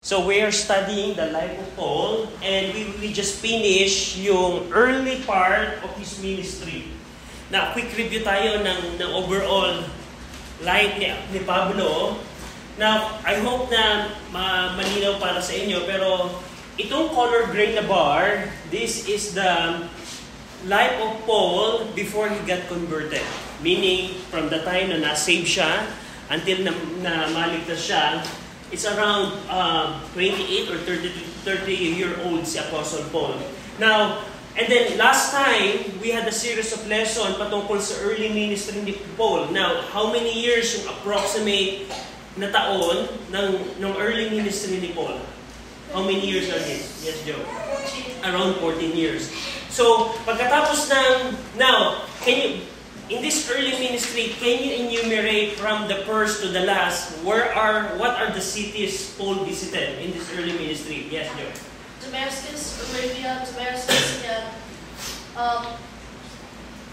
So we are studying the life of Paul, and we just finished yung early part of his ministry. Na quick review tayo ng overall life ni Pablo. Now, I hope na malinaw para sa inyo, pero itong color gray na bar, this is the life of Paul before he got converted. Meaning, from the time na na-save siya until na maligtas siya, it's around 28 or 30-year-old si Apostle Paul. Now, and then last time, we had a series of lessons patungkol sa early ministry ni Paul. Now, how many years yung approximate na taon ng early ministry ni Paul? How many years are this? Yes, Joe? Around 14 years. So, pagkatapos now, in this early ministry, can you enumerate from the first to the last, what are the cities Paul visited in this early ministry? Yes, Joe? Damascus, Arabia, Damascus, again,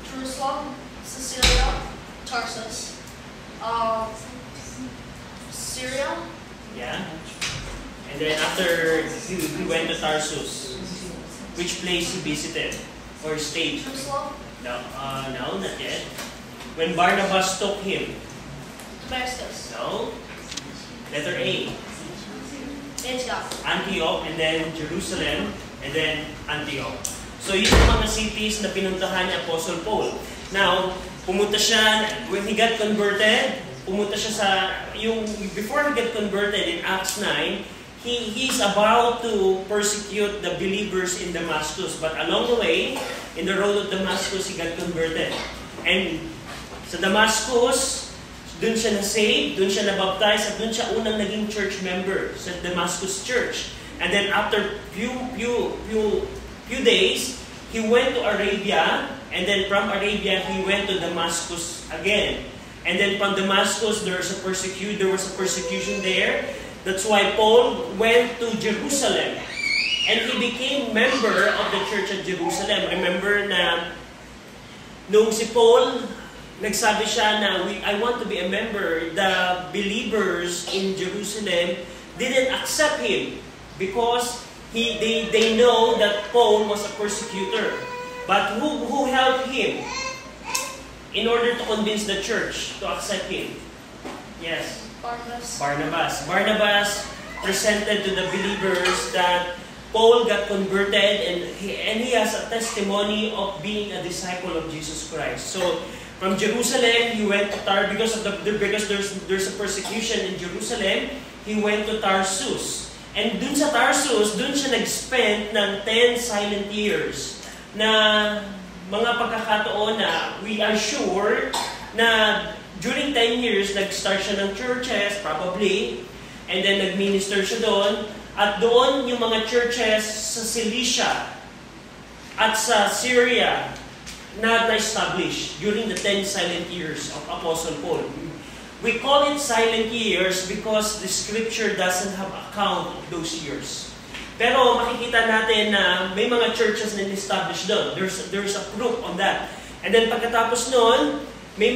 Jerusalem, Sicilia, Tarsus, Syria. Yeah. And then after he went to Tarsus, which place he visited or stayed? Jerusalem. No, not yet. When Barnabas took him? Damascus. No. Letter A. Antioch. Antioch, and then Jerusalem, and then Antioch. So yun yung mga cities na pinuntahan ni Apostle Paul. Now, pumunta siya, when he got converted, pumunta siya sa, before he got converted in Acts 9, he's about to persecute the believers in Damascus. But along the way, in the road of Damascus, he got converted. And sa Damascus, dun siya na-saved, dun siya na-baptize, at dun siya unang naging church member sa Damascus Church. And then after few days, he went to Arabia, and then from Arabia, he went to Damascus again. And then from Damascus, there was a persecution there. That's why Paul went to Jerusalem. And he became member of the church at Jerusalem. Remember na nung si Paul, nagsabi siya na I want to be a member, the believers in Jerusalem didn't accept him because they know that Paul was a persecutor. But who helped him in order to convince the church to accept him? Yes. Barnabas presented to the believers that Paul got converted and he has a testimony of being a disciple of Jesus Christ. So from Jerusalem, he went to because there's a persecution in Jerusalem, he went to Tarsus. And dun sa Tarsus, dun siya nag-spend ng 10 silent years na mga pagkakataon na we are sure na during 10 years, nag-start siya ng churches, probably, and then nag-minister siya doon. At doon, yung mga churches sa Cilicia at sa Syria na-establish during the 10 silent years of Apostle Paul. We call it silent years because the scripture doesn't have account of those years. Pero makikita natin na may mga churches na establish doon. There's a proof on that. And then pagkatapos noon, may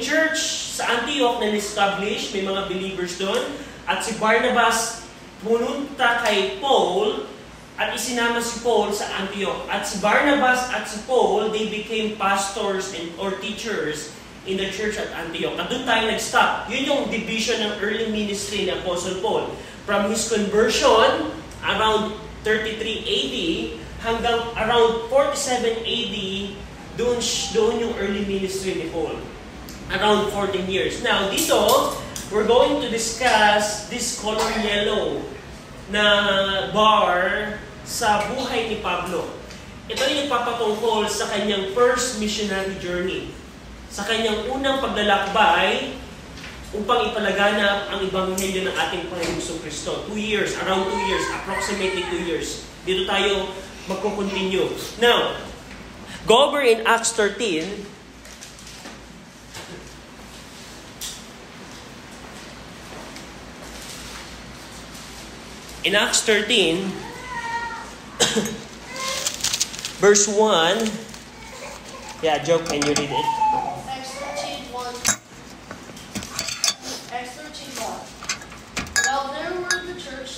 church sa Antioch na establish, may mga believers doon, at si Barnabas pumunta kay Paul at isinama si Paul sa Antioch. At si Barnabas at si Paul, they became pastors or teachers in the church at Antioch. At doon tayo nag-stop. Yun yung division ng early ministry ni Apostle Paul. From his conversion, around 33 AD, hanggang around 47 AD, doon yung early ministry ni Paul. Around 14 years. Now, dito, we're going to discuss this color yellow na bar sa buhay ni Pablo. Ito yung papatungkol sa kanyang first missionary journey. Sa kanyang unang paglalakbay upang ipalaganap ang ebanghelyo ng ating Panginoong Kristo. 2 years, around 2 years, approximately 2 years. Dito tayo magko-continue. Now, go over in Acts 13. In Acts 13, verse 1. Yeah, Joe, can you read it? Acts 13:1. Acts 13:1. Now there were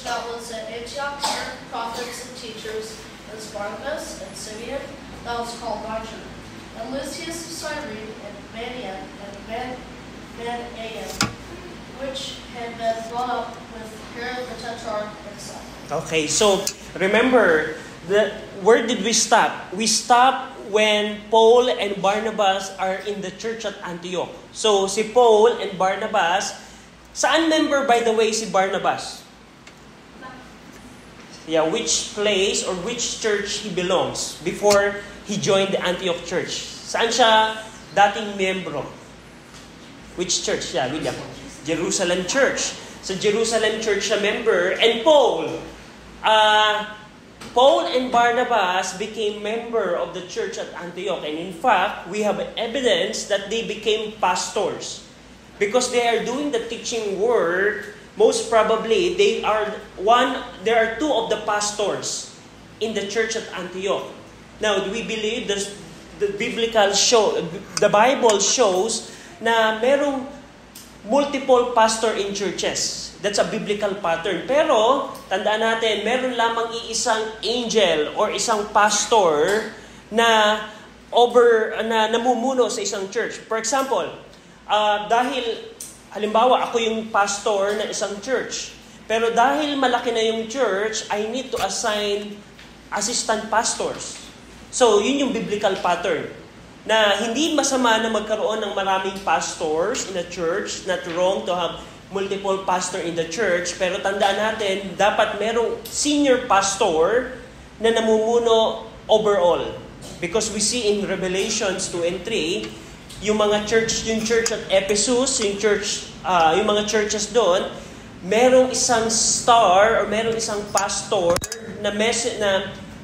that was at Antioch certain prophets and teachers, as Barnabas and Simeon, that was called Niger, and Lucius of Cyrene, and Manaen, and Manaen, which had been brought up with Herod the Tetrarch and Saul. Okay, so remember, where did we stop? We stopped when Paul and Barnabas are in the church at Antioch. So si Paul and Barnabas, saan member by the way si Barnabas? Yeah, which place or which church he belongs before he joined the Antioch church? Saan siya dating miyembro? Which church siya, William? Jerusalem Church. Sa Jerusalem Church siya member. And Paul and Barnabas became member of the church at Antioch. And in fact, we have evidence that they became pastors. Because they are doing the teaching work, most probably, there are two of the pastors in the church at Antioch. Now, do we believe the Bible shows na merong multiple pastor in churches. That's a biblical pattern. Pero, tandaan natin, meron lamang iisang angel or isang pastor na namumuno sa isang church. For example, dahil halimbawa ako yung pastor na isang church, pero dahil malaki na yung church, I need to assign assistant pastors. So, yun yung biblical pattern. Na hindi masama na magkaroon ng maraming pastors in a church, not wrong to have multiple pastor in the church, pero tandaan natin, dapat merong senior pastor na namumuno overall. Because we see in Revelations 2 and 3, yung church at Ephesus, yung mga churches doon, merong isang star or merong isang pastor na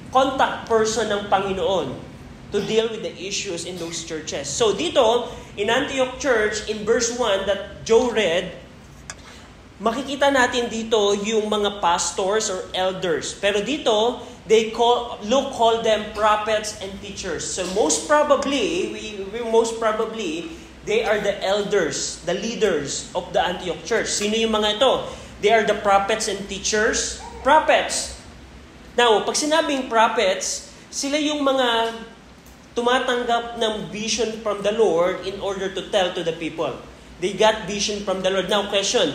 contact person ng Panginoon to deal with the issues in those churches. So dito, in Antioch Church, in verse 1 that Joe read, makikita natin dito yung mga pastors or elders. Pero dito, Luke called them prophets and teachers. So most probably, they are the elders, the leaders of the Antioch Church. Sino yung mga ito? They are the prophets and teachers. Prophets. Now, pag sinabing prophets, sila yung mga tumatanggap ng vision from the Lord in order to tell to the people. They got vision from the Lord. Now, question.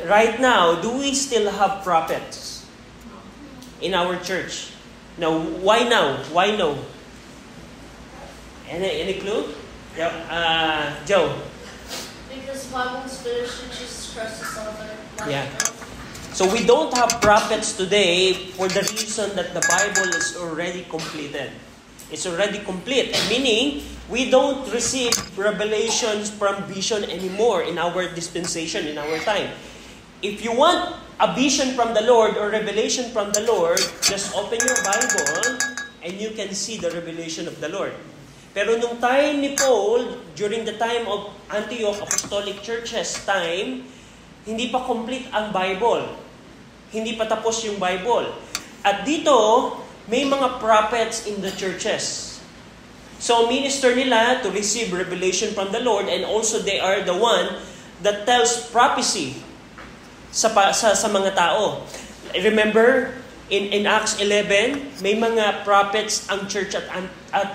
Right now, do we still have prophets in our church? Now, why now? Why no? Any clue? Yeah. Joe? Because the Bible is finished and Jesus Christ is Son of God. Yeah. So we don't have prophets today for the reason that the Bible is already completed. It's already complete, meaning we don't receive revelations from vision anymore in our dispensation, in our time. If you want a vision from the Lord or revelation from the Lord, just open your Bible and you can see the revelation of the Lord. Pero nung time ni Paul, during the time of Antioch Apostolic Church's time, hindi pa complete ang Bible. Hindi pa tapos yung Bible. At dito, may mga prophets in the churches. So, minister nila to receive revelation from the Lord, and also they are the one that tells prophecy sa mga tao. Remember, in Acts 11, may mga prophets ang church at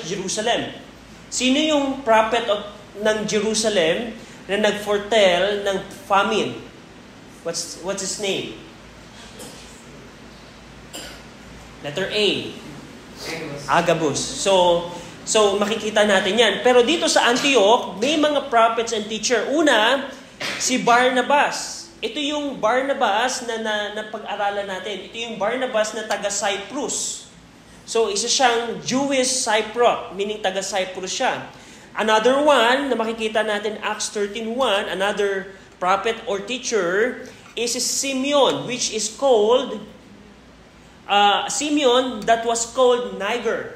Jerusalem. Sino yung prophet ng Jerusalem na nag-foretell ng famine? What's his name? Letter A. Agabus. So makikita natin yan. Pero dito sa Antioch, may mga prophets and teacher. Una, si Barnabas. Ito yung Barnabas na pag-aralan natin. Ito yung Barnabas na taga-Cyprus. So isa siyang Jewish Cypriot, meaning taga-Cyprus siya. Another one na makikita natin, Acts 13:1, another prophet or teacher is Simeon, which is called Simeon that was called Niger.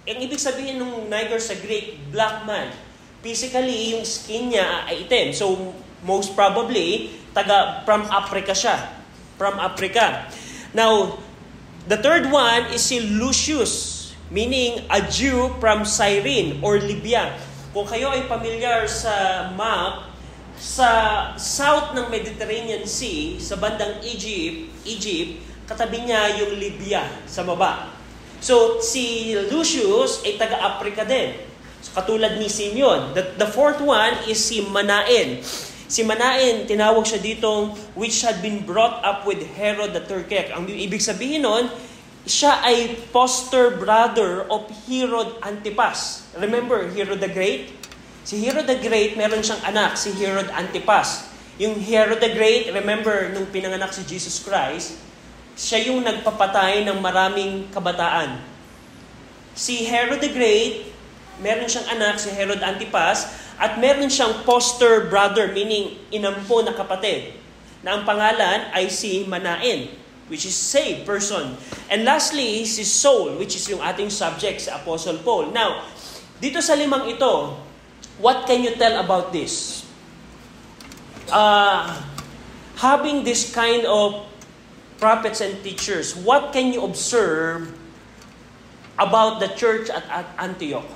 Ang ibig sabihin ng Niger sa Greek, black man. Physically, yung skin niya ay itim. So, most probably, from Africa siya. From Africa. Now, the third one is si Lucius, meaning a Jew from Cyrene or Libya. Kung kayo ay familiar sa map, sa south ng Mediterranean Sea, sa bandang Egypt, katabi niya yung Libya sa baba. So, si Lucius ay taga-Africa din. So, katulad ni Simeon. The fourth one is si Manaen. Si Manaen, tinawag siya ditong which had been brought up with Herod the Turkek. Ang ibig sabihin nun, siya ay foster brother of Herod Antipas. Remember, Herod the Great? Si Herod the Great, meron siyang anak, si Herod Antipas. Yung Herod the Great, remember, nung pinanganak si Jesus Christ, siya yung nagpapatay ng maraming kabataan. Si Herod the Great, meron siyang anak, si Herod Antipas, at meron siyang foster brother, meaning inampo na kapatid, na ang pangalan ay si Manaen, which is saved person. And lastly, si Saul, which is yung ating subject, si Apostle Paul. Now, dito sa limang ito, what can you tell about this? Having this kind of prophets and teachers, what can you observe about the church at Antioch?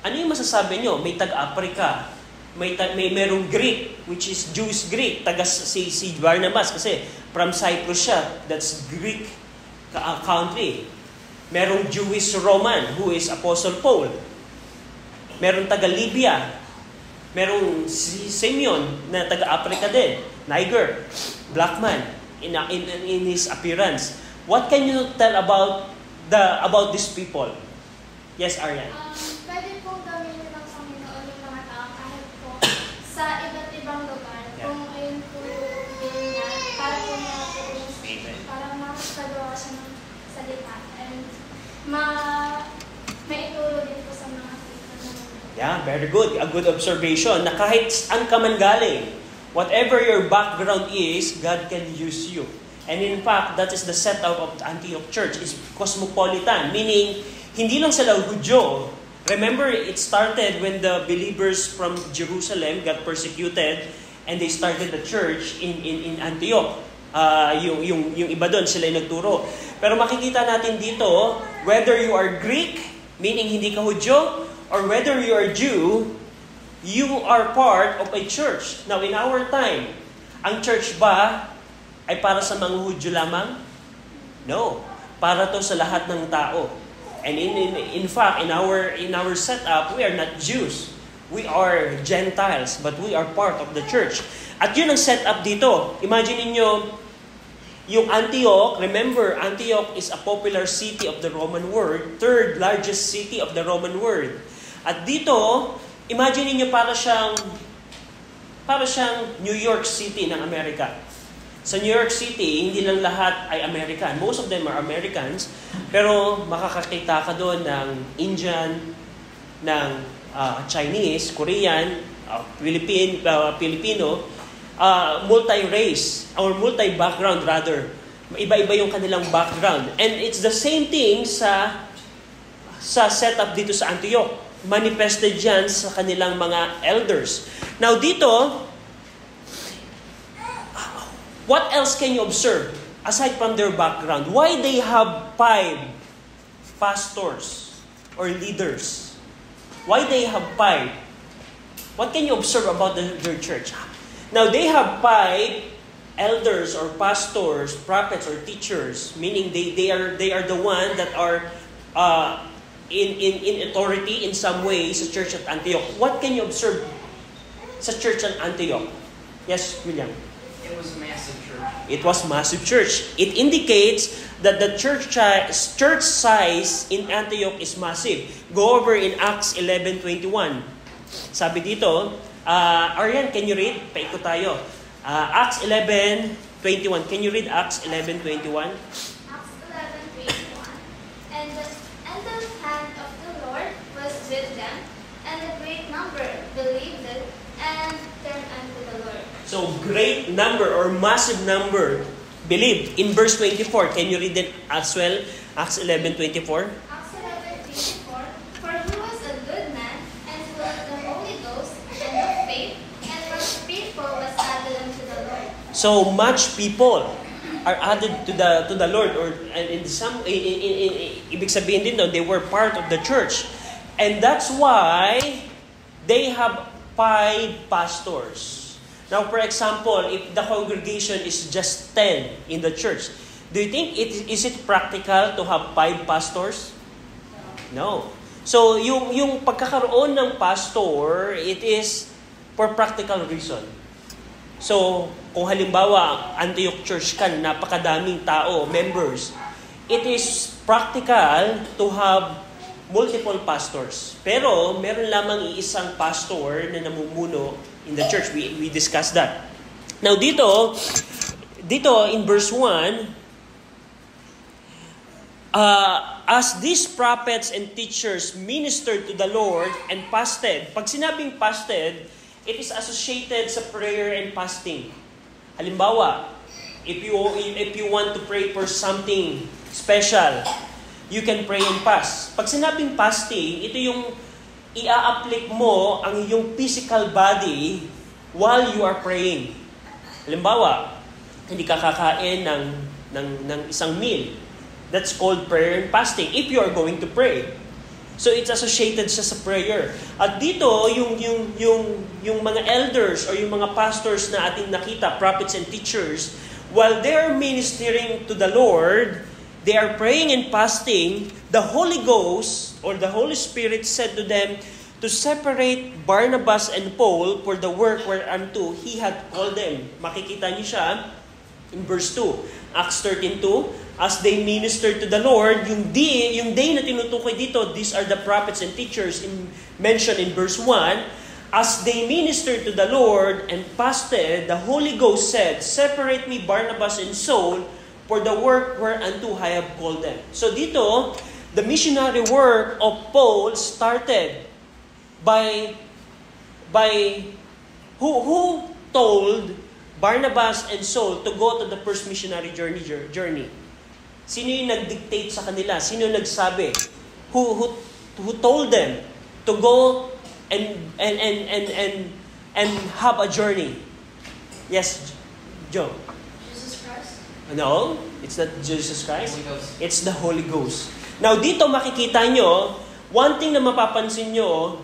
Ano yung masasabi nyo? May taga-Africa, merong Greek, which is Jewish Greek, si Barnabas, kasi from Cyprus siya, that's Greek country. Merong Jewish Roman, who is Apostle Paul. Merong taga-Libya. Merong si Simeon, na taga-Africa din. Niger, black man, in his appearance. What can you tell about these people? Yes, Arian. Pwede pong gawin ng Panginoon yung mga tao kahit po sa iba't ibang lugar. Yeah. Kung ayun po yung niya, para po para makasagawa siya ng salita. And maituro din po sa mga people. Yeah, very good. A good observation na kahit saan ka man galing, whatever your background is, God can use you. And in fact, that is the setup of the Antioch Church. It's cosmopolitan, meaning hindi lang sila Hudyo. Remember, it started when the believers from Jerusalem got persecuted and they started the church in Antioch. Yung iba doon, sila yung nagturo. Pero makikita natin dito, whether you are Greek, meaning hindi ka Hudyo, or whether you are Jew, you are part of a church. Now, in our time, ang church ba ay para sa mga Hudyo lamang? No. Para to sa lahat ng tao. And in fact, in our setup, we are not Jews. We are Gentiles, but we are part of the church. At yun ang setup dito. Imagine niyo yung Antioch. Remember, Antioch is a popular city of the Roman world, third largest city of the Roman world. At dito, imagine niyo para siyang New York City ng Amerika. Sa New York City, hindi lang lahat ay American. Most of them are Americans. Pero makakakita ka doon ng Indian, ng Chinese, Korean, Filipino, multi-race, or multi-background rather. Iba-iba yung kanilang background. And it's the same thing sa setup dito sa Antioch. Manifested yan sa kanilang mga elders. Now dito, what else can you observe aside from their background? Why they have 5 pastors or leaders? Why they have 5? What can you observe about their church? Now, they have 5 elders or pastors, prophets or teachers, meaning they are the one that are in authority in some way sa church at Antioch. What can you observe sa church at Antioch? Yes, William? It was a massive church. It was massive church. It indicates that the church size in Antioch is massive. Go over in Acts 11:21. Sabi dito, Arian, can you read? Paikot tayo. Acts 11:21. Can you read Acts 11:21? Acts 11:21. And the hand of the Lord was with them, and a great number believed it and turned unto the Lord. So, great number or massive number believed. In verse 24, can you read it as well? Acts 11:24. Acts 11:24. For he was a good man, and full of the Holy Ghost and of faith, and much people was added unto the Lord. So, much people are added to the Lord, or in some ibig sabihin din doon, they were part of the church. And that's why they have 5 pastors. Now, for example, if the congregation is just 10 in the church, do you think is it practical to have 5 pastors? No. So, yung pagkakaroon ng pastor, it is for practical reason. So, kung halimbawa, Antioch Church ka, napakadaming tao, members, it is practical to have multiple pastors. Pero, meron lamang iisang pastor na namumuno in the church. We discussed that. Now, dito in verse 1, as these prophets and teachers ministered to the Lord and fasted. Pag sinabing fasted, it is associated sa prayer and fasting. Halimbawa, if you want to pray for something special, you can pray and fast. Pag sinabing fasting, ito yung i-a-apply mo ang iyong physical body while you are praying. Halimbawa, hindi ka kakain ng isang meal. That's called prayer and fasting if you are going to pray. So it's associated siya sa prayer. At dito, yung mga elders or yung mga pastors na ating nakita, prophets and teachers, while they are ministering to the Lord, they are praying and fasting, the Holy Ghost or the Holy Spirit said to them to separate Barnabas and Paul for the work whereunto He had called them. Makikita niyo siya in verse 2. Acts 13:2, as they ministered to the Lord, yung day na tinutukoy dito, these are the prophets and teachers mentioned in verse 1, as they ministered to the Lord and fasted, the Holy Ghost said, separate me Barnabas and Saul for the work whereunto I have called them. So dito, the missionary work of Paul started by who told Barnabas and Saul to go to the first missionary journey. Sino yung nag-dictate sa kanila? Sino yung nagsabi? Who told them to go and have a journey? Yes, Joe. Jesus Christ? No, it's not Jesus Christ. Holy Ghost. It's the Holy Ghost. Now, dito makikita nyo, one thing na mapapansin nyo,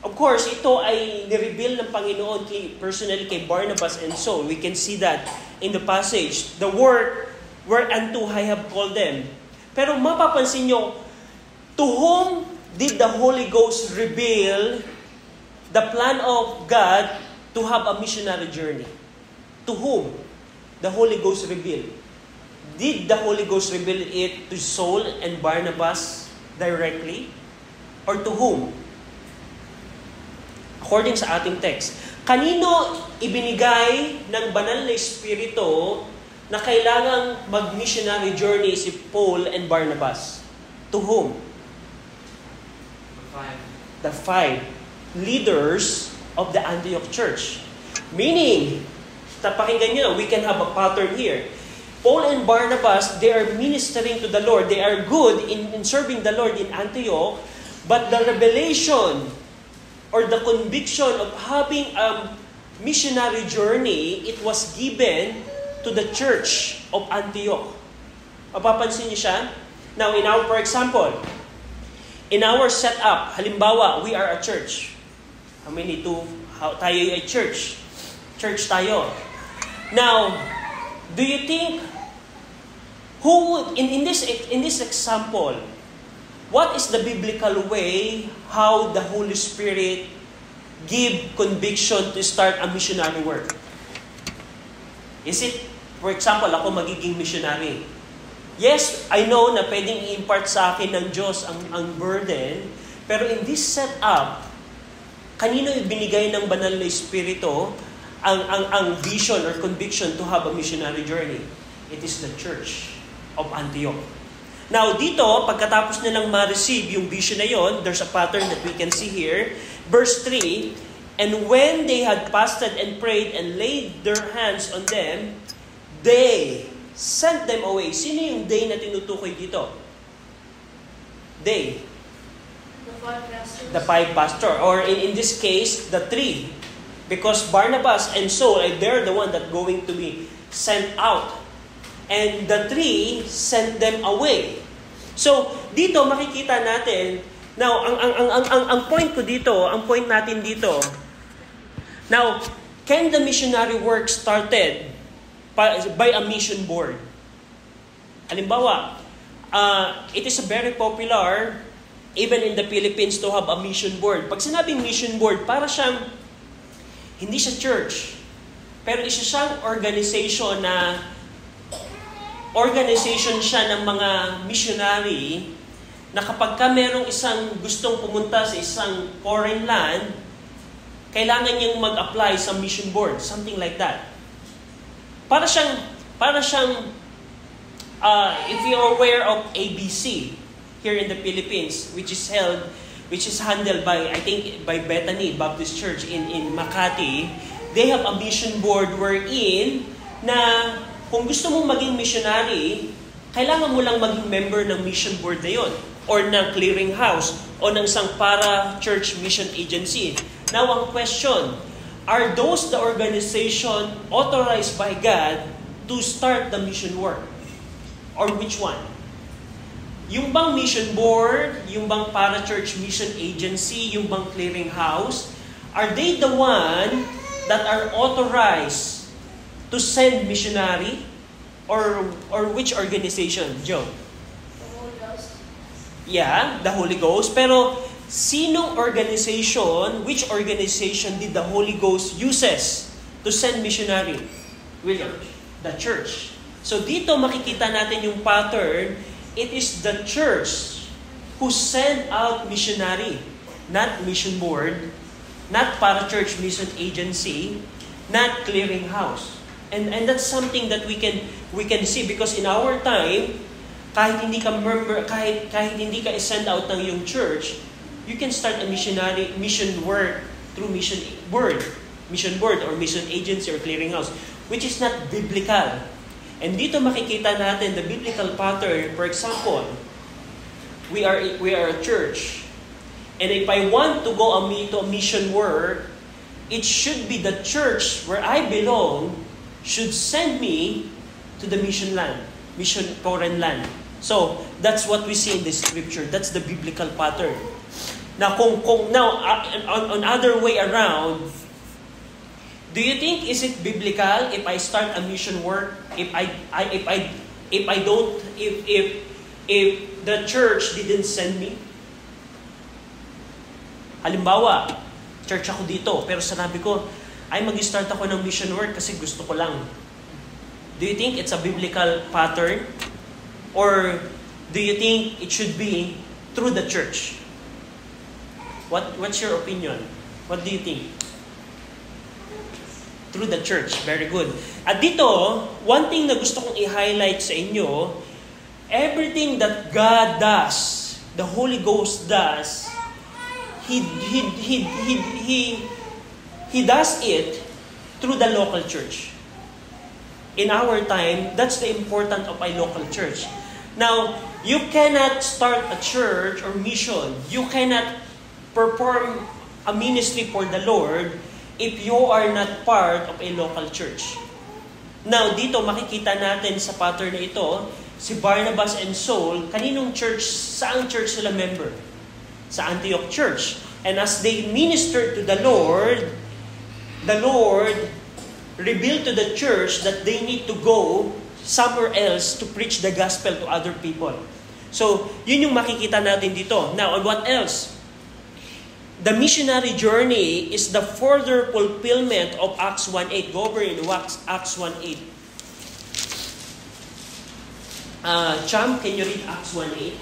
of course, ito ay nireveal ng Panginoon personally kay Barnabas and Saul. We can see that in the passage. The work whereunto I have called them. Pero mapapansin nyo, to whom did the Holy Ghost reveal the plan of God to have a missionary journey? To whom the Holy Ghost revealed? Did the Holy Ghost reveal it to Saul and Barnabas directly? Or to whom? According sa ating text, kanino ibinigay ng banal na Espiritu na kailangang mag-missionary journey si Paul and Barnabas? To whom? The 5 leaders of the Antioch Church. Meaning, pakinggan nyo, we can have a pattern here. Paul and Barnabas, they are ministering to the Lord. They are good in serving the Lord in Antioch, but the revelation or the conviction of having a missionary journey, it was given to the church of Antioch. Mapapansin niyo siya? Now, for example, in our setup, halimbawa, we are a church. Tayo ay church. Church tayo. Now, do you think, in this example, what is the biblical way how the Holy Spirit give conviction to start a missionary work? Is it, for example, ako magiging missionary? Yes, I know na pwedeng i-impart sa akin ng Diyos ang burden, pero in this setup, kanino ibinigay ng banal na Espiritu ang vision or conviction to have a missionary journey? It is the church of Antioch. Now, dito, pagkatapos nilang ma-receive yung vision na yon, there's a pattern that we can see here. Verse 3, and when they had fasted and prayed and laid their hands on them, they sent them away. Sino yung they na tinutukoy dito? They. The 5 pastors. The 5 pastor. Or in this case, the 3. Because Barnabas and Saul, they're the one that going to be sent out. And the 3 sent them away. So, dito makikita natin, now, ang point natin dito, Now, can the missionary work started by a mission board? Halimbawa, it is very popular even in the Philippines to have a mission board. Pag sinabing mission board, para siyang, hindi siya church, pero isa siyang organization siya ng mga missionary na kapag ka merong isang gustong pumunta sa isang foreign land, kailangan niyang mag-apply sa mission board, something like that. Para siyang if you're aware of ABC here in the Philippines, which is handled by, I think, by Bethany Baptist Church in Makati, they have a mission board wherein na kung gusto mong maging missionary, kailangan mo lang maging member ng mission board na yon or ng clearinghouse o ng isang para-church mission agency. Now, ang question, are those the organization authorized by God to start the mission work? Or which one? Yung bang mission board, yung bang para-church mission agency, yung bang clearinghouse, are they the one that are authorized to send missionary? Or which organization, Joe? The Holy Ghost. Yeah, the Holy Ghost. Pero sinong organization, which organization did the Holy Ghost uses to send missionary? William? The church. So dito makikita natin yung pattern. It is the church who send out missionary, not mission board, not para-church mission agency, not clearinghouse. And that's something that we can see because in our time, kahit hindi ka member, kahit hindi ka send out ng yung church, you can start a mission work through mission board or mission agency or clearinghouse, which is not biblical. And dito makikita natin the biblical pattern. For example, we are a church, and if I want to go to a mission work, it should be the church where I belong should send me to the mission foreign land. So that's what we see in the scripture. That's the biblical pattern. Now, on other way around, do you think is it biblical if I start a mission work if the church didn't send me? Halimbawa, church ako dito, pero sanabi ko, ay mag-start ako ng mission work kasi gusto ko lang. Do you think it's a biblical pattern? Or do you think it should be through the church? What's your opinion? What do you think? Through the church. Very good. At dito, one thing na gusto kong i-highlight sa inyo, everything that God does, the Holy Ghost does, He does it through the local church. In our time, that's the importance of a local church. Now, you cannot start a church or mission. You cannot perform a ministry for the Lord if you are not part of a local church. Now, dito makikita natin sa pattern na ito, si Barnabas and Saul, kaninong church, saang church sila member? Sa Antioch Church. And as they ministered to the Lord revealed to the church that they need to go somewhere else to preach the gospel to other people. So, yun yung makikita natin dito. Now, what else? The missionary journey is the further fulfillment of Acts 1:8. Go over in Acts 1:8. Cham, can you read Acts 1:8?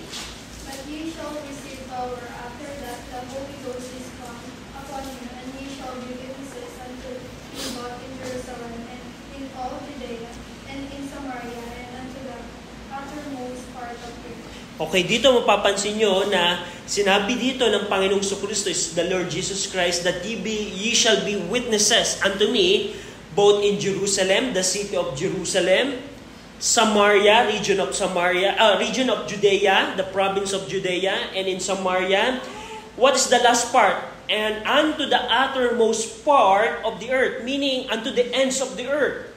But ye shall receive power after that the Holy Ghost is come upon you, and ye shall be witnesses unto me both in Jerusalem and in all Judea and in Samaria and unto the uttermost part of the earth. Okay, dito mapapansin nyo na sinabi dito ng Panginoong Kristo is the Lord Jesus Christ that ye shall be witnesses unto me both in Jerusalem, the city of Jerusalem, Samaria, region of Judea, the province of Judea, and in Samaria. What is the last part? And unto the uttermost part of the earth, meaning unto the ends of the earth.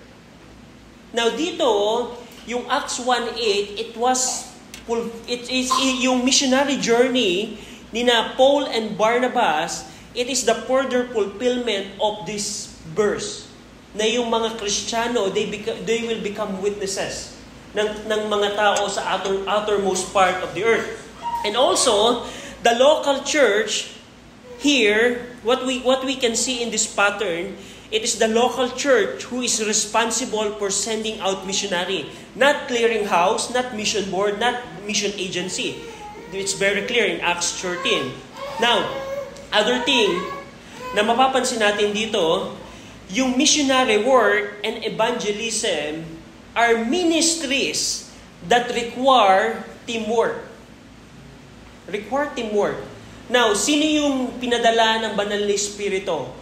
Now dito, yung Acts 1:8, it is yung missionary journey ni na Paul and Barnabas it is the further fulfillment of this verse na yung mga Kristiyano, they will become witnesses ng mga tao sa outermost part of the earth. And also, the local church here, what we can see in this pattern, it is the local church who is responsible for sending out missionary. Not clearinghouse, not mission board, not mission agency. It's very clear in Acts 13. Now, other thing na mapapansin natin dito, yung missionary work and evangelism are ministries that require teamwork. Require teamwork. Now, sino yung pinadala ng Banal na Espiritu?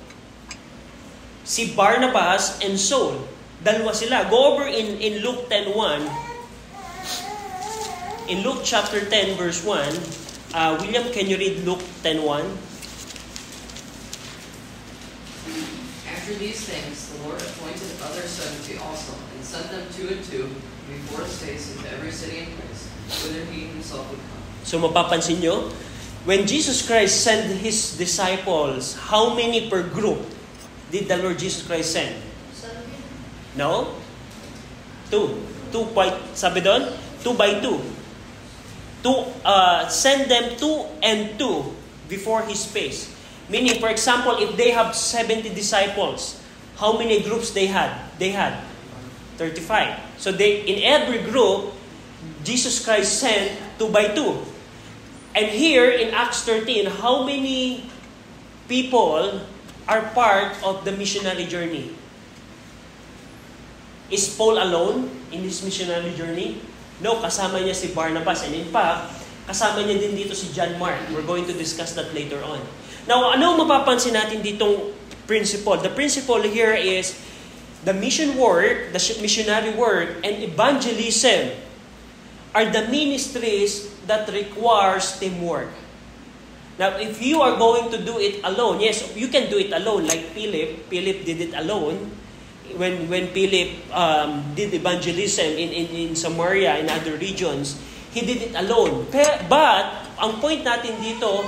Si Barnabas and Saul. Dalawa sila. Go over in Luke 10:1. In Luke chapter 10 verse 1, William, can you read Luke 10:1? After these things, the Lord appointed other 70 also, and sent them 2 and 2 before his face into every city and place, whither he himself would come. So mapapansin nyo, when Jesus Christ sent His disciples, how many per group did the Lord Jesus Christ send? 70. No? 2. 2 by, sabi doon? 2 by 2. Send them 2 and 2 before His face. Meaning, for example, if they have 70 disciples, how many groups they had? They had 35. So in every group, Jesus Christ sent 2 by 2. And here in Acts 13, how many people are part of the missionary journey? Is Paul alone in his missionary journey? No, kasama niya si Barnabas. And in fact, kasama niya din dito si John Mark. We're going to discuss that later on. Now, ano mapapansin natin ditong principle? The principle here is the mission work, the missionary work, and evangelism are the ministries that requires teamwork. Now, if you are going to do it alone, yes, you can do it alone, like Philip. Philip did it alone. When Philip did evangelism in Samaria and other regions, he did it alone. But, ang point natin dito,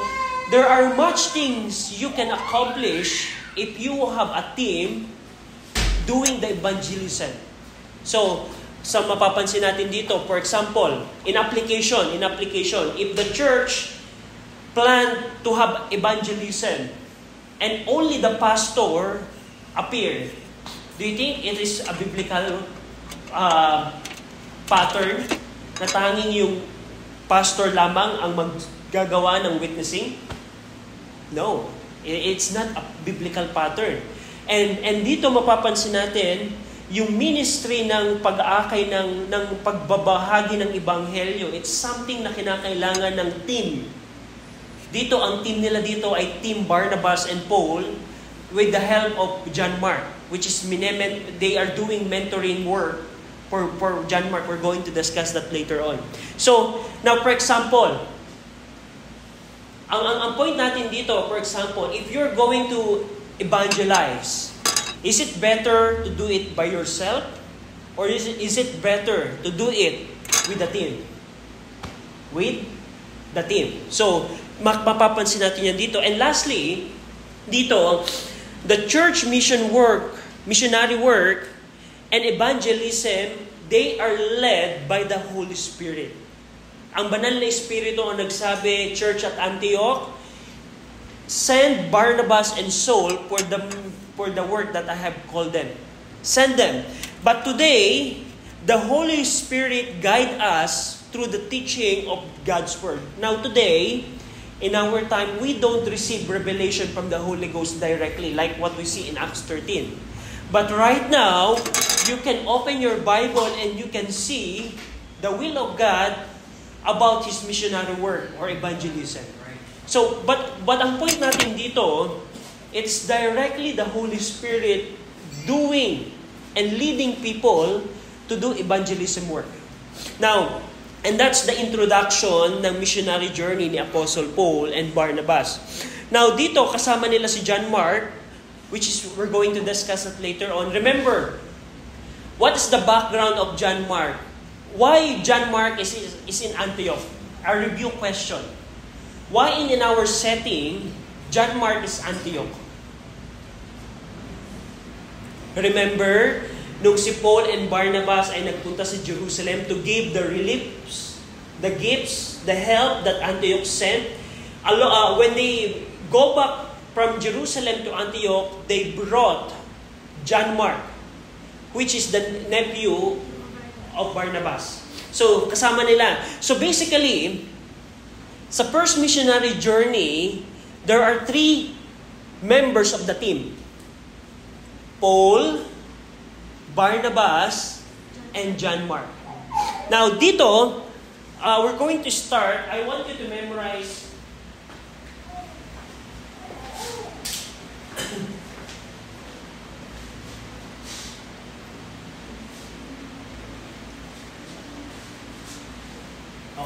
there are much things you can accomplish if you have a team doing the evangelism. So, sa mapapansin natin dito, for example, in application, if the church planned to have evangelism and only the pastor appeared, do you think it is a biblical pattern na tanging yung pastor lamang ang maggagawa ng witnessing? No, it's not a biblical pattern. And dito mapapansin natin yung ministry ng pag-aakay ng pagbabahagi ng ebanghelyo. It's something na kinakailangan ng team. Dito ang team nila dito ay Team Barnabas and Paul with the help of John Mark, which is they are doing mentoring work for John Mark. We're going to discuss that later on. So, now for example, ang point natin dito, for example, if you're going to evangelize, is it better to do it by yourself? Or is it better to do it with the team? With the team. So, mapapansin natin yan dito. And lastly, dito, the church missionary work, and evangelism, they are led by the Holy Spirit. Ang Banal na Espiritu ang nagsabi, Church at Antioch, send Barnabas and Saul for the work that I have called them. Send them. But today, the Holy Spirit guide us through the teaching of God's Word. Now today, in our time, we don't receive revelation from the Holy Ghost directly like what we see in Acts 13. But right now, you can open your Bible and you can see the will of God about His missionary work or evangelism. So, but ang point natin dito, it's directly the Holy Spirit doing and leading people to do evangelism work. Now, and that's the introduction ng missionary journey ni Apostle Paul and Barnabas. Now, dito kasama nila si John Mark, which is we're going to discuss it later on. Remember, what is the background of John Mark? Why John Mark is in Antioch? A review question. Why in our setting, John Mark is Antioch. Remember, nung si Paul and Barnabas ay nagpunta sa Jerusalem to give the reliefs, the gifts, the help that Antioch sent. When they go back from Jerusalem to Antioch, they brought John Mark, which is the nephew of Barnabas. So, kasama nila. So, basically, sa first missionary journey, there are 3 members of the team. Paul, Barnabas, and John Mark. Now, dito, we're going to start. I want you to memorize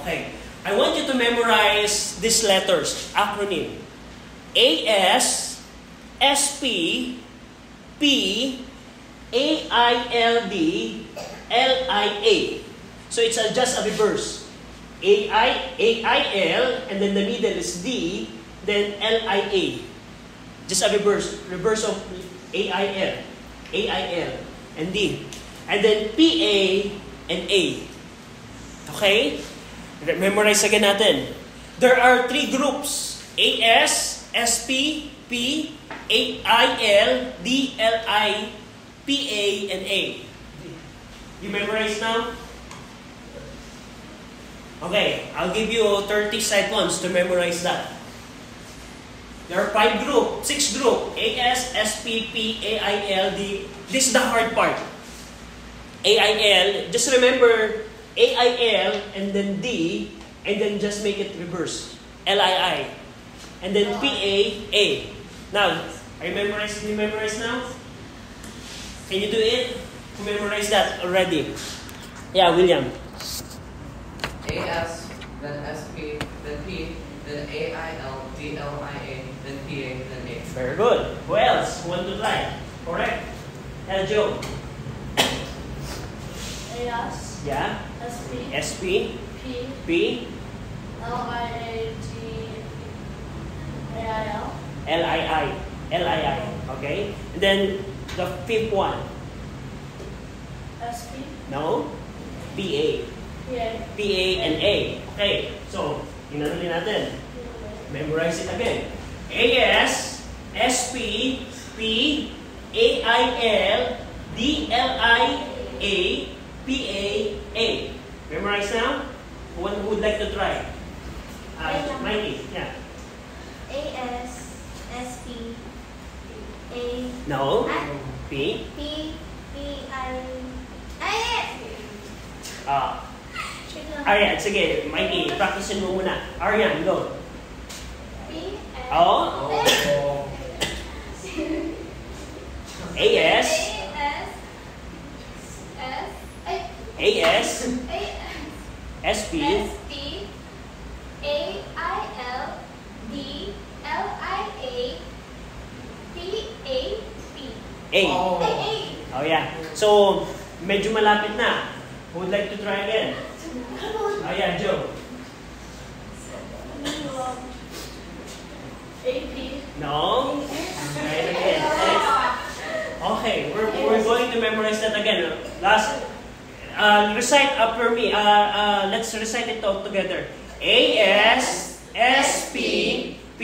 Okay. I want you to memorize these letters, acronym. AS, SP, P, AILD, LIA. So it's just a reverse. AIL, and then the middle is D, then LIA. Just a reverse. Reverse of AIL, and D. And then PA and A. Okay? Memorize again natin. There are 3 groups. AS, SP, P, AIL, DLI, PA, and A. You memorize now? Okay, I'll give you 30 seconds to memorize that. There are 6 group. AS, SP, P, AIL, D. This is the hard part. AIL, just remember AIL and then D, and then just make it reverse. LII. And then PA, A. Now, are you memorize now? Can you do it? Memorize that already. Yeah, William. AS, then SP, then P, then AIL, DLIA, then PA, then A. Very good. Who else? Who want to try? Correct. Yeah, Joe. AS, Yeah. SP, SP, P, P, LIAD, AIL, LII. Okay. And then the 5th one. SP, No? PA. PA, PA and A. Okay. So, inanuli natin. Memorize it again. AS, SP, P, AIL, DLIA, PA, A. Memorize now? Who would like to try? Mikey. Yeah. AS, SP, A, No? P. P, Aryan, sige. Mikey, practicein mo muna. Aryan, go. P, Oh? AS, AS, SP, A. Oh yeah. So, medyo malapit na. Who would like to try again? Oh yeah, Joe. AP, No? Try it again. Okay, we're going to memorize that again. Last, recite after me. Let's recite it all together. AS, SP, P,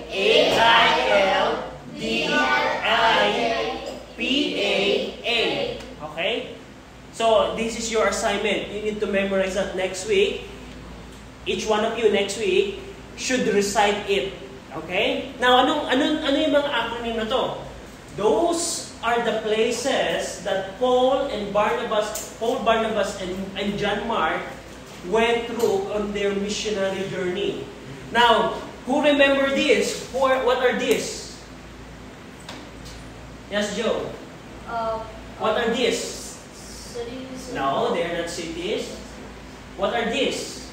AIL, DLI, PA, A. Okay? So, this is your assignment. You need to memorize that next week. Each one of you next week should recite it. Okay? Now, ano yung mga acronym na to? Those are the places that Paul, Barnabas, and John Mark went through on their missionary journey. Now, who remember this? What are these? Yes, Joe. What are these? cities, No, they are not cities. What are these?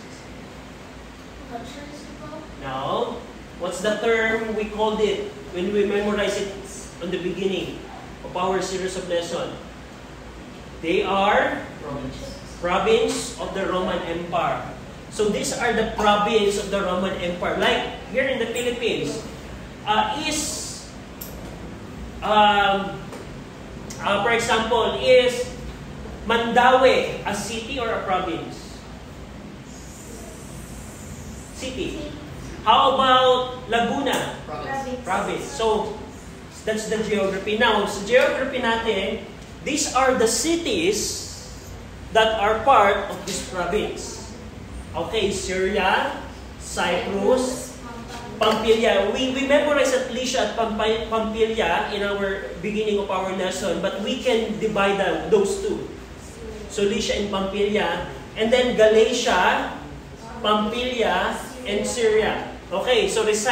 countries, No. What's the term we called it when we memorize it on the beginning of our series of lesson? They are province of the Roman Empire. So these are the province of the Roman Empire. Like here in the Philippines, for example, is Mandaue a city or a province? City. How about Laguna? Province. So, that's the geography. Now, sa geography natin, these are the cities that are part of this province. Okay, Syria, Cyprus, Pamphylia. We memorize at Lycia at Pamphylia in our beginning of our lesson, but we can divide those two. So Lycia and Pamphylia, and then Galatia, Pamphylia, and Syria. Okay, so let's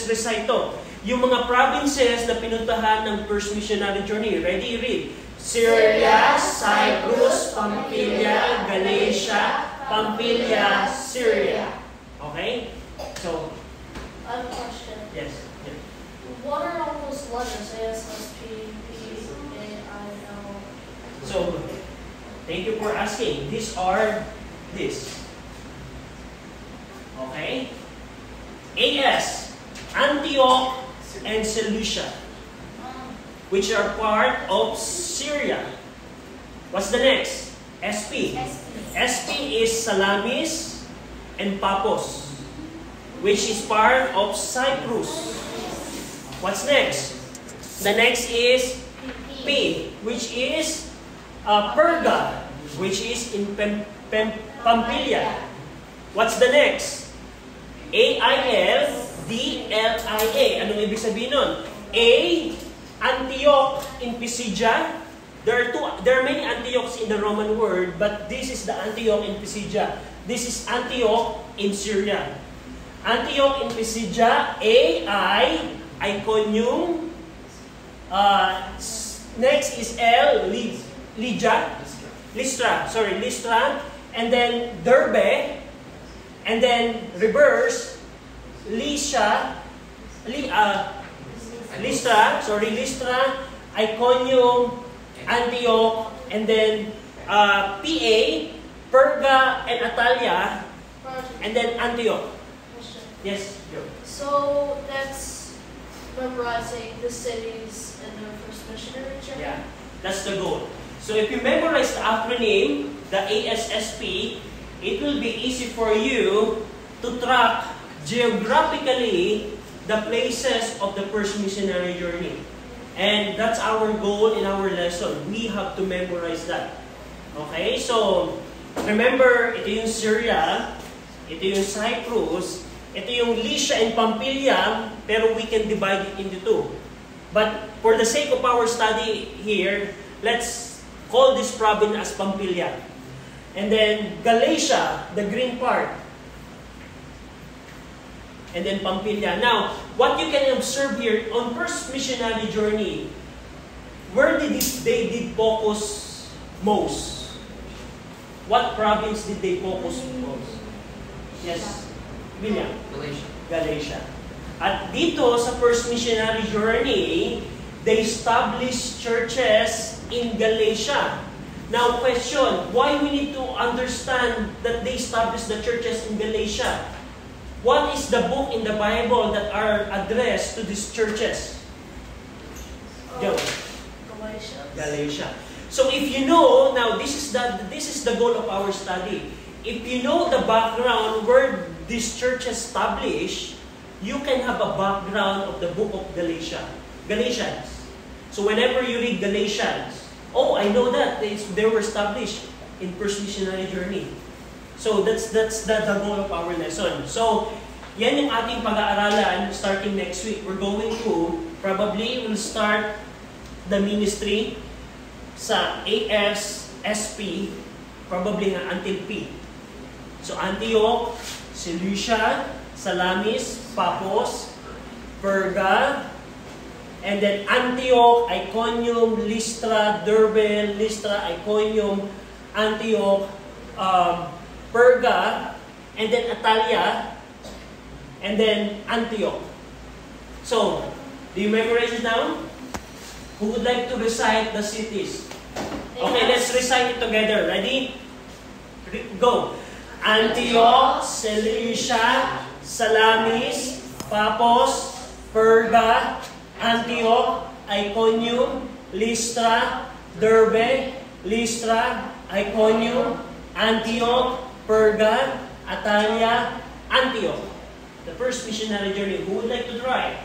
recite to. Yung mga provinces na pinuntahan ng first missionary journey. Ready? Read. Syria, Cyprus, Pamphylia, Galatia, Pamphylia, Syria. Okay? So, I have a question. yes. What are all those letters? ASSP, P, A, I, L. So, thank you for asking. These are this. Okay? AS, Antioch and Seleucia, which are part of Syria. What's the next? SP. SP is Salamis and Paphos, which is part of Cyprus. What's next? The next is P, which is Perga, which is in Pamphylia. What's the next? AIL, DLIA. Anong ibig sabihin nun? A, Antioch in Pisidia. There are many Antiochs in the Roman world, but this is the Antioch in Pisidia. This is Antioch in Syria. Antioch in Pisidia, AI, Iconium. Next is L, Lystra, and then Derbe, and then reverse, Lystra, Iconium, Antioch, and then PA, Perga, and Atalia, and then Antioch. Yes, Joe. So that's memorizing the cities in the first missionary journey? Yeah, that's the goal. So if you memorize the acronym, the ASSP, it will be easy for you to track geographically the places of the first missionary journey. And that's our goal in our lesson. We have to memorize that. Okay? So, remember, ito yung Syria, ito yung Cyprus, ito yung Lycia and Pamphylia, pero we can divide it into two. But for the sake of our study here, let's call this province as Pamphylia. And then Galatia, the green part. And then Pamphylia. Now, what you can observe here, on first missionary journey, where they did focus most? What province did they focus most? Yes. William? Galatia. At dito sa first missionary journey, they established churches in Galatia. Now, question, why we need to understand that they established the churches in Galatia? What is the book in the Bible that are addressed to these churches? Galatia. So if you know, now this is the goal of our study. If you know the background where this church established, you can have a background of the book of Galatians. So whenever you read Galatians, oh, I know that they were established in first missionary journey. So that's the goal of our lesson. So yan yung ating pag-aaralan starting next week. We're going to we'll start the ministry sa ASSP, probably until P. So Antioch, Seleucia, Salamis, Paphos, Perga, and then Antioch, Iconium, Lystra, Derbe, Iconium, Antioch, Perga, and then Atalia, and then Antioch. So, do you memorize it down? Who would like to recite the cities? Okay, let's recite it together. Ready? Go. Antioch, Seleucia, Salamis, Paphos, Perga, Antioch, Iconium, Lystra, Derbe, Lystra, Iconium, Antioch, Perga, Atalia, Antioch. The first missionary journey. Who would like to try?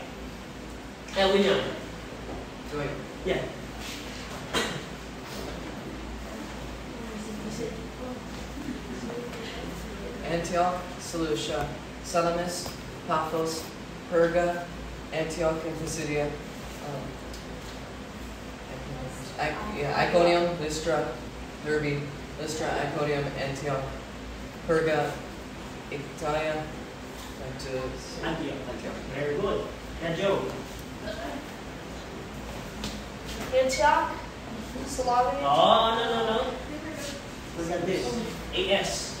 William. Joy. Yeah. Antioch, Seleucia, Salamis, Paphos, Perga, Antioch in Pisidia, Iconium, Lystra, Derbe, Lystra, Iconium, Antioch, Perga, Italia, and to Antioch. Very good. Yeah, Joe. Antioch, Salamis, No. Look at this. AS.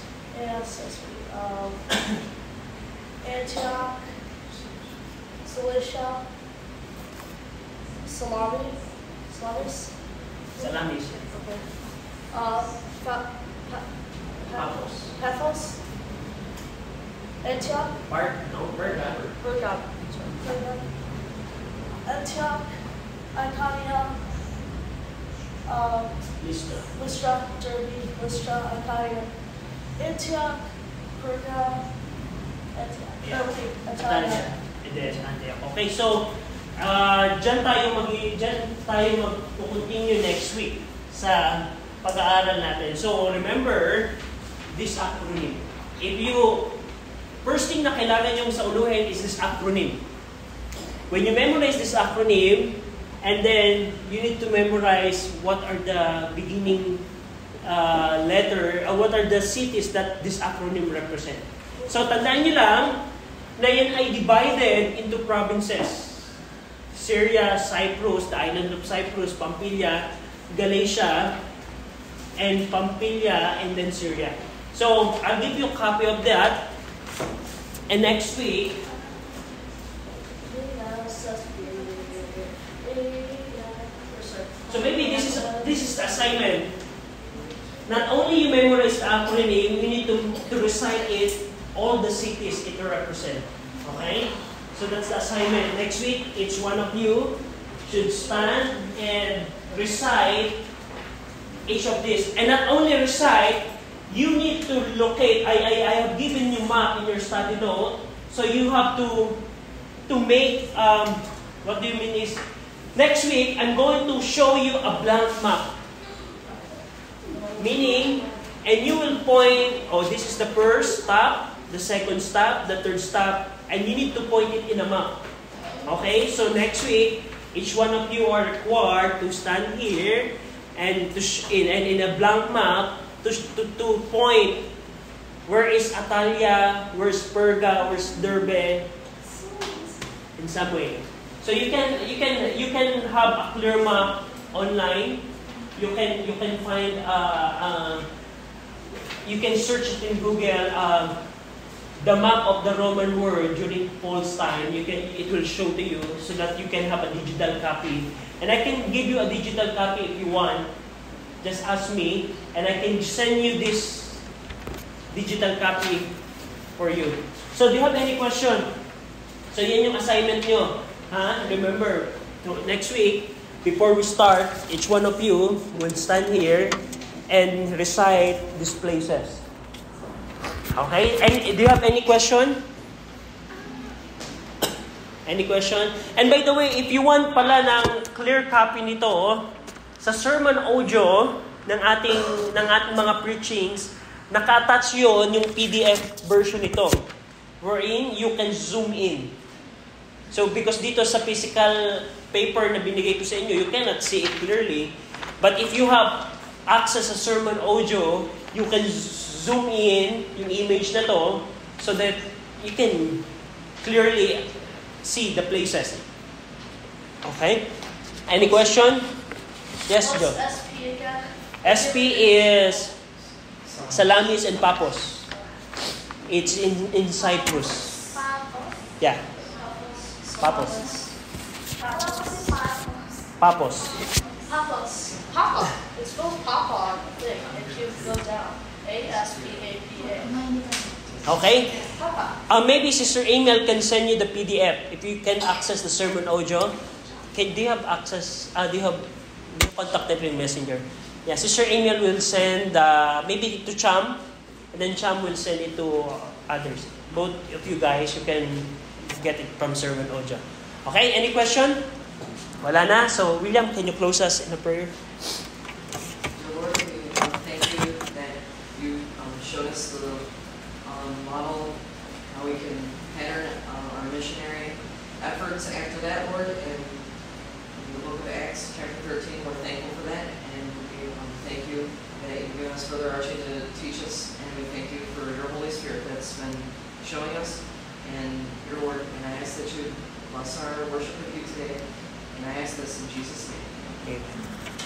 Antioch, Cilicia, Salamis. Salamis. Okay. Paphos. Paphos, Antioch, Perga. Perga, Antioch, Iconium, Lystra. Lystra, Derbe, Lystra, Iconium, Antioch, Perga, Antioch. Yeah. Okay, Atalia. Italia. And then Antioch. Okay, so dyan tayo mag-continue next week sa pag-aaral natin. So remember this acronym. First thing na kailangan yung sa uluhin is this acronym. When you memorize this acronym, and then you need to memorize what are the beginning what are the cities that this acronym represent. So tandaan nyo lang na yan ay divided into provinces. Syria, Cyprus, the island of Cyprus, Pamphylia, Galatia, and Pamphylia, and then Syria. So I'll give you a copy of that. And next week, so maybe this is the assignment. Not only you memorize the acronym, you need to recite it, all the cities it represent. Okay? So that's the assignment. Next week, each one of you should stand and recite each of these. And not only recite, you need to locate. I have given you map in your study note. So you have to make, what do you mean is, next week, I'm going to show you a blank map. Meaning, and you will point, this is the first stop, the second stop, the third stop, and you need to point it in a map. Okay? So next week, each one of you are required to stand here and in a blank map to point where is Atalia, where's Perga, where's Derbe, in some way. So you can have a clear map online. You can find you can search it in Google the map of the Roman world during Paul's time. It will show to you so that you can have a digital copy. And I can give you a digital copy if you want. Just ask me, and I can send you this digital copy for you. So do you have any question? So yan yung assignment nyo. Remember, next week, before we start, each one of you will stand here and recite these places. Okay? And do you have any question? Any question? And by the way, if you want pala ng clear copy nito, sa sermon audio ng ating mga preachings, naka-attach yun yung PDF version nito, wherein you can zoom in. So because dito sa physical paper na binigay ko sa inyo, you cannot see it clearly. But if you have access sa sermon audio, you can zoom in yung image na to so that you can clearly see the places. Okay? Any question? Yes, Joe. What's SP again? SP is Salamis and Paphos. It's in Cyprus. Yeah. Paphos. Paphos. Papa. It's spelled Papa on the thing. If you go down. ASPAPA. Okay? Maybe Sister Emil can send you the PDF if you can access the sermon audio. Do you have access? Do you have contact them in Messenger? Yeah, Sister Emil will send maybe to Cham, and then Cham will send it to others. Both of you guys, you can get it from sermon audio. Okay, any question? Wala na. So, William, can you close us in a prayer? Lord, we thank you that you showed us the model, how we can pattern our missionary efforts after that, Lord. And in the book of Acts, chapter 13, we're thankful for that. And we thank you that you've given us Brother Archie to teach us. And we thank you for your Holy Spirit that's been showing us and your Lord. And I ask that you bless our worship with you today. And I ask this in Jesus' name. Amen.